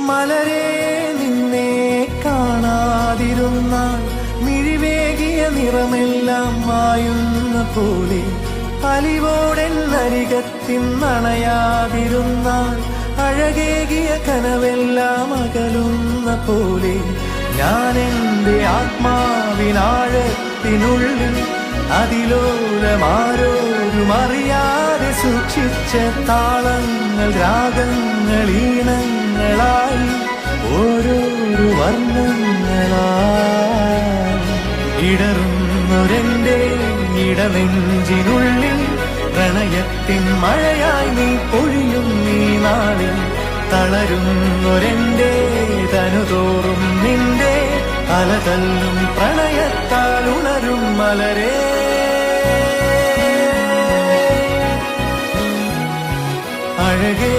മലരെ നിന്നെ കാണാതിരുന്നാൽ മിഴിവേകിയ നിറമെല്ലാം മായുന്ന പോലെ, അലിവോടെന്നരികത്തിന്നണയാതിരുന്നാൽ അഴകേകിയ കനവെല്ലാം അകലുന്ന പോലെ, ഞാൻ എന്റെ ആത്മാവിനാഴത്തിനുള്ളിൽ അതിലോലമാരോരും അറിയാതെ സൂക്ഷിച്ച താളങ്ങൾ, രാഗങ്ങൾ, ഈണങ്ങളായി ഓരോരോ വർണ്ണങ്ങളായി ഇടറുന്നൊരെന്റെ ഇടനെഞ്ചിനുള്ളിൽ പ്രണയത്തിൻ മഴയായി നീ പൊഴിയും നീ നാളിൽ. തളരുന്നൊരെന്റെ തനുതോറും നിന്റെ അലതല്ലും പ്രണയത്താൽ ഉണരും മലരേ. അഴകേ